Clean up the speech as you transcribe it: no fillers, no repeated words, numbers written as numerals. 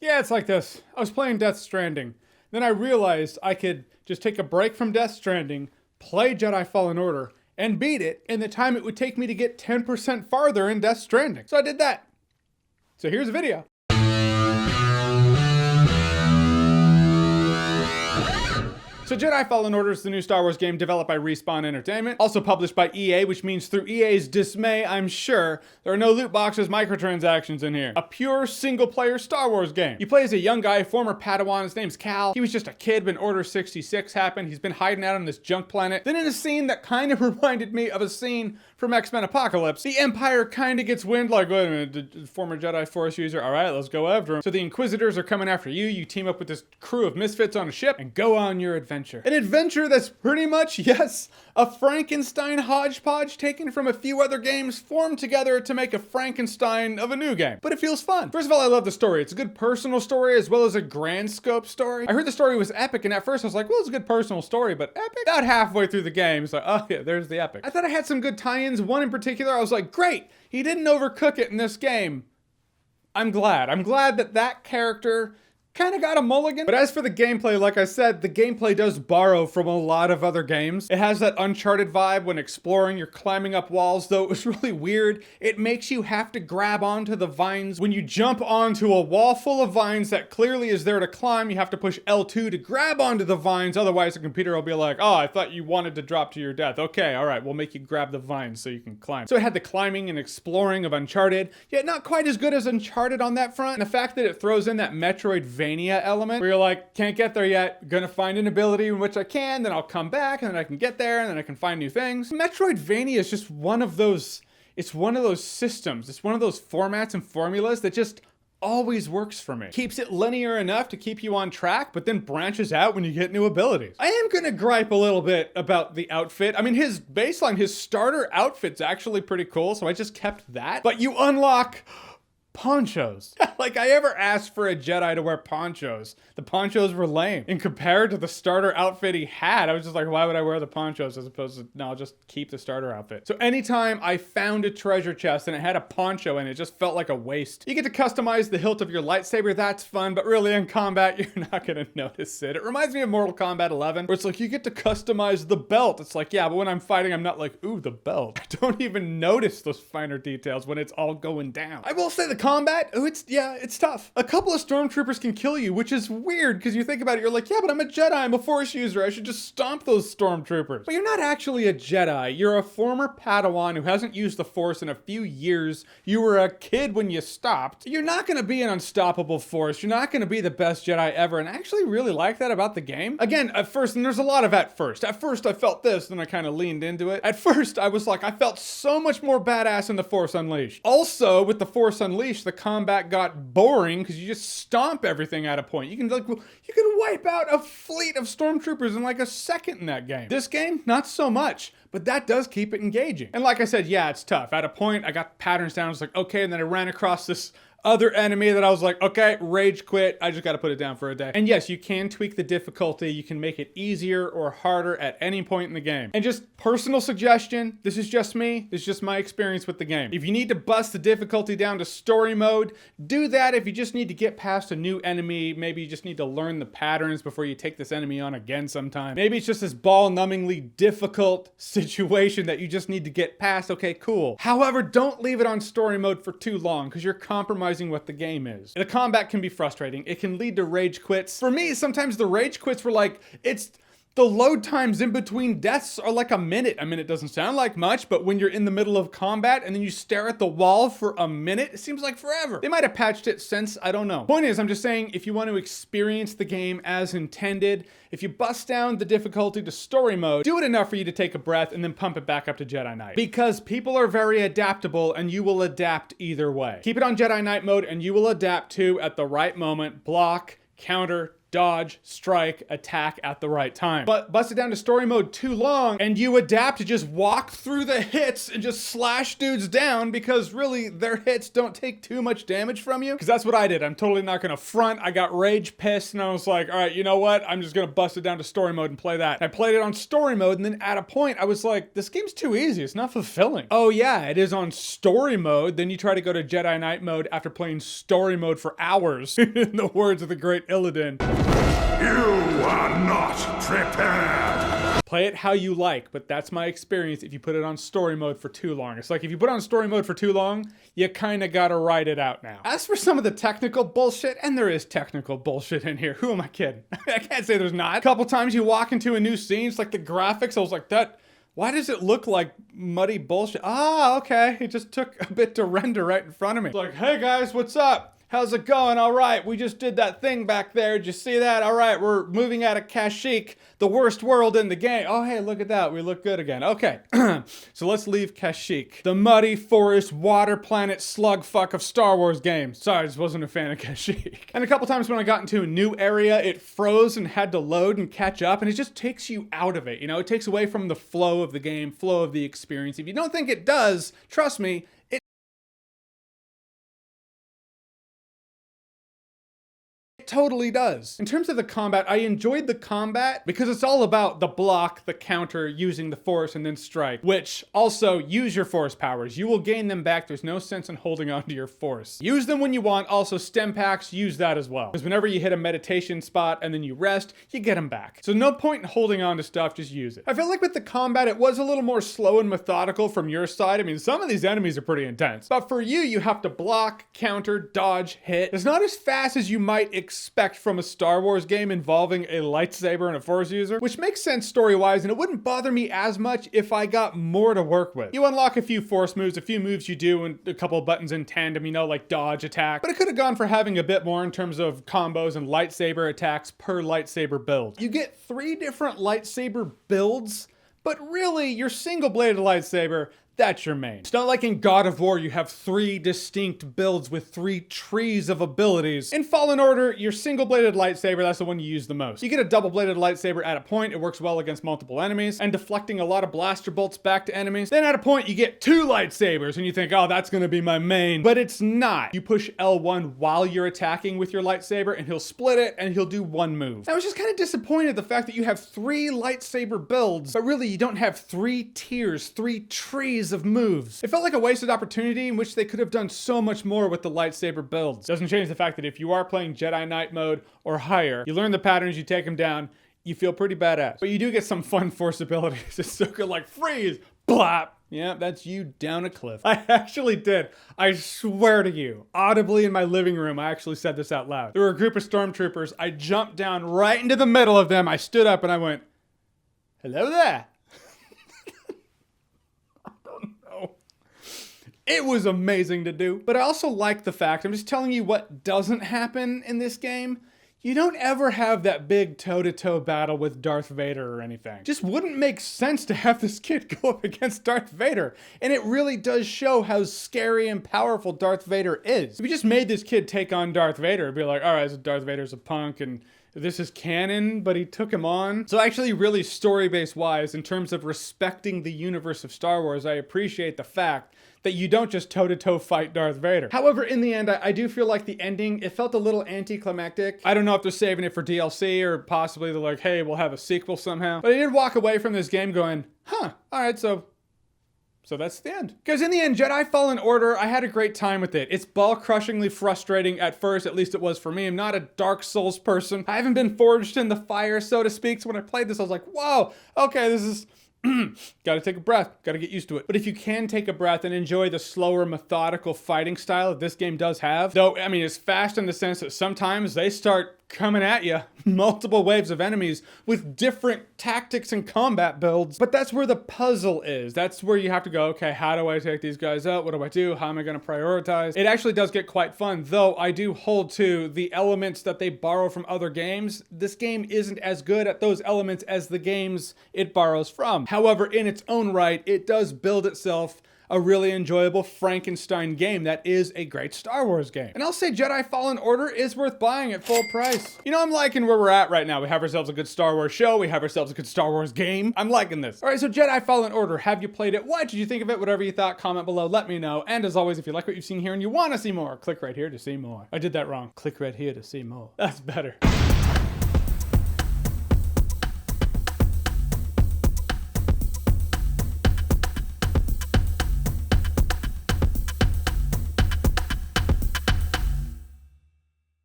Yeah, it's like this. I was playing Death Stranding. Then I realized I could just take a break from Death Stranding, play Jedi Fallen Order, and beat it in the time it would take me to get 10% farther in Death Stranding. So I did that. So here's a video. So Jedi Fallen Order is the new Star Wars game developed by Respawn Entertainment, also published by EA, which means through EA's dismay, I'm sure, there are no loot boxes, microtransactions in here. A pure single-player Star Wars game. You play as a young guy, former Padawan, his name's Cal. He was just a kid when Order 66 happened. He's been hiding out on this junk planet. Then in a scene that kind of reminded me of a scene from X-Men Apocalypse, the Empire kind of gets wind like, wait a minute, the former Jedi Force user, all right, let's go after him. So the Inquisitors are coming after you. You team up with this crew of misfits on a ship and go on your adventure. An adventure that's pretty much, yes, a Frankenstein hodgepodge taken from a few other games formed together to make a Frankenstein of a new game. But it feels fun. First of all, I love the story. It's a good personal story as well as a grand scope story. I heard the story was epic, and at first I was like, well, it's a good personal story, but epic? About halfway through the game, it's like, oh yeah, there's the epic. I thought I had some good tie-ins. One in particular, I was like, great, he didn't overcook it in this game. I'm glad. I'm glad that that character kind of got a mulligan. But as for the gameplay, like I said, the gameplay does borrow from a lot of other games. It has that Uncharted vibe when exploring, you're climbing up walls, though it was really weird. It makes you have to grab onto the vines. When you jump onto a wall full of vines that clearly is there to climb, you have to push L2 to grab onto the vines. Otherwise, the computer will be like, oh, I thought you wanted to drop to your death. Okay, all right, we'll make you grab the vines so you can climb. So it had the climbing and exploring of Uncharted, yet not quite as good as Uncharted on that front. And the fact that it throws in that Metroidvania element where you're like, can't get there yet, gonna find an ability in which I can, then I'll come back and then I can get there and then I can find new things. Metroidvania is just one of those, it's one of those systems, it's one of those formats and formulas that just always works for me. Keeps it linear enough to keep you on track, but then branches out when you get new abilities. I am gonna gripe a little bit about the outfit. I mean, his baseline, his starter outfit's actually pretty cool, so I just kept that. But you unlock ponchos. Like, I ever asked for a Jedi to wear ponchos. The ponchos were lame. And compared to the starter outfit he had, I was just like, why would I wear the ponchos as opposed to, no, I'll just keep the starter outfit. So anytime I found a treasure chest and it had a poncho in it, just felt like a waste. You get to customize the hilt of your lightsaber, that's fun, but really in combat, you're not gonna notice it. It reminds me of Mortal Kombat 11, where it's like, you get to customize the belt. It's like, yeah, but when I'm fighting, I'm not like, ooh, the belt. I don't even notice those finer details when it's all going down. I will say the combat, oh, it's tough. A couple of stormtroopers can kill you, which is weird because you think about it, you're like, yeah, but I'm a Jedi, I'm a Force user, I should just stomp those stormtroopers. But you're not actually a Jedi. You're a former Padawan who hasn't used the Force in a few years. You were a kid when you stopped. You're not gonna be an unstoppable Force. You're not gonna be the best Jedi ever, and I actually really like that about the game. Again, at first, and there's a lot of at first. At first, I felt this, then I kind of leaned into it. At first, I was like, I felt so much more badass in the Force Unleashed. Also, with the Force Unleashed, the combat got boring because you just stomp everything at a point. You can wipe out a fleet of stormtroopers in like a second in that game. This game, not so much, but that does keep it engaging. And like I said, yeah, it's tough. At a point, I got patterns down. I was like, okay, and then I ran across this other enemy that I was like, okay, rage quit. I just got to put it down for a day. And yes, you can tweak the difficulty. You can make it easier or harder at any point in the game. And just personal suggestion, this is just me. This is just my experience with the game. If you need to bust the difficulty down to story mode, do that. If you just need to get past a new enemy, maybe you just need to learn the patterns before you take this enemy on again sometime. Maybe it's just this ball-numbingly difficult situation that you just need to get past. Okay, cool. However, don't leave it on story mode for too long because you're compromising what the game is. The combat can be frustrating. It can lead to rage quits. For me, sometimes the rage quits were like, the load times in between deaths are like a minute. A minute doesn't sound like much, but when you're in the middle of combat and then you stare at the wall for a minute, it seems like forever. They might have patched it since, I don't know. Point is, I'm just saying, if you want to experience the game as intended, if you bust down the difficulty to story mode, do it enough for you to take a breath and then pump it back up to Jedi Knight. Because people are very adaptable and you will adapt either way. Keep it on Jedi Knight mode and you will adapt to, at the right moment, block, counter, dodge, strike, attack at the right time. But bust it down to story mode too long and you adapt to just walk through the hits and just slash dudes down because really their hits don't take too much damage from you. Because that's what I did. I'm totally not gonna front. I got rage pissed and I was like, all right, you know what? I'm just gonna bust it down to story mode and play that. I played it on story mode and then at a point I was like, this game's too easy. It's not fulfilling. Oh yeah, it is on story mode. Then you try to go to Jedi Knight mode after playing story mode for hours. In the words of the great Illidan. You are not prepared. Play it how you like, but that's my experience if you put it on story mode for too long. It's like if you put it on story mode for too long, you kind of gotta ride it out now. As for some of the technical bullshit, and there is technical bullshit in here, who am I kidding? I can't say there's not. A couple times you walk into a new scene, it's like the graphics, I was like, why does it look like muddy bullshit? Ah, okay, it just took a bit to render right in front of me. It's like, hey guys, what's up? How's it going? All right, we just did that thing back there. Did you see that? All right, we're moving out of Kashyyyk, the worst world in the game. Oh, hey, look at that. We look good again. Okay, so let's leave Kashyyyk, the muddy forest water planet slug fuck of Star Wars games. Sorry, I just wasn't a fan of Kashyyyk. And a couple times when I got into a new area, it froze and had to load and catch up, and it just takes you out of it. You know, it takes away from the flow of the game, flow of the experience. If you don't think it does, trust me, totally does. In terms of the combat, I enjoyed the combat because it's all about the block, the counter, using the force, and then strike, which also use your force powers. You will gain them back. There's no sense in holding on to your force. Use them when you want. Also, stem packs, use that as well. Because whenever you hit a meditation spot and then you rest, you get them back. So no point in holding on to stuff, just use it. I feel like with the combat, it was a little more slow and methodical from your side. I mean, some of these enemies are pretty intense. But for you, you have to block, counter, dodge, hit. It's not as fast as you might expect from a Star Wars game involving a lightsaber and a force user, which makes sense story-wise, and it wouldn't bother me as much if I got more to work with. You unlock a few force moves, a few moves you do, and a couple of buttons in tandem, you know, like dodge, attack, but it could have gone for having a bit more in terms of combos and lightsaber attacks per lightsaber build. You get 3 different lightsaber builds, but really, your single-bladed lightsaber, that's your main. It's not like in God of War, you have 3 distinct builds with 3 trees of abilities. In Fallen Order, your single-bladed lightsaber, that's the one you use the most. You get a double-bladed lightsaber at a point, it works well against multiple enemies, and deflecting a lot of blaster bolts back to enemies. Then at a point, you get 2 lightsabers, and you think, oh, that's gonna be my main. But it's not. You push L1 while you're attacking with your lightsaber, and he'll split it, and he'll do 1 move. I was just kind of disappointed the fact that you have 3 lightsaber builds, but really you don't have 3 tiers, 3 trees of moves. It felt like a wasted opportunity in which they could have done so much more with the lightsaber builds. Doesn't change the fact that if you are playing Jedi Knight mode or higher, you learn the patterns, you take them down, you feel pretty badass. But you do get some fun force abilities. It's so good, like freeze, blap. Yeah, that's you down a cliff. I actually did. I swear to you, audibly in my living room, I actually said this out loud. There were a group of stormtroopers. I jumped down right into the middle of them. I stood up and I went, hello there. It was amazing to do, but I also like the fact, I'm just telling you what doesn't happen in this game. You don't ever have that big toe-to-toe battle with Darth Vader or anything. Just wouldn't make sense to have this kid go up against Darth Vader. And it really does show how scary and powerful Darth Vader is. If we just made this kid take on Darth Vader, it'd be like, all right, so Darth Vader's a punk and this is canon, but he took him on. So actually really story-based wise, in terms of respecting the universe of Star Wars, I appreciate the fact that you don't just toe-to-toe fight Darth Vader. However, in the end, I do feel like the ending, it felt a little anticlimactic. I don't know if they're saving it for DLC or possibly they're like, hey, we'll have a sequel somehow. But I did walk away from this game going, huh, all right, so that's the end. Because in the end, Jedi Fallen Order, I had a great time with it. It's ball-crushingly frustrating at first, at least it was for me. I'm not a Dark Souls person. I haven't been forged in the fire, so to speak. So when I played this, I was like, whoa, okay, this is gotta take a breath, gotta get used to it. But if you can take a breath and enjoy the slower, methodical fighting style that this game does have, though, I mean, it's fast in the sense that sometimes they start coming at you, multiple waves of enemies with different tactics and combat builds. But that's where the puzzle is. That's where you have to go, okay, how do I take these guys out? What do I do? How am I gonna prioritize? It actually does get quite fun, though I do hold to the elements that they borrow from other games. This game isn't as good at those elements as the games it borrows from. However, in its own right, it does build itself a really enjoyable Frankenstein game that is a great Star Wars game. And I'll say Jedi Fallen Order is worth buying at full price. You know, I'm liking where we're at right now. We have ourselves a good Star Wars show. We have ourselves a good Star Wars game. I'm liking this. All right, so Jedi Fallen Order, have you played it? What did you think of it? Whatever you thought, comment below, let me know. And as always, if you like what you've seen here and you want to see more, click right here to see more. I did that wrong. Click right here to see more. That's better.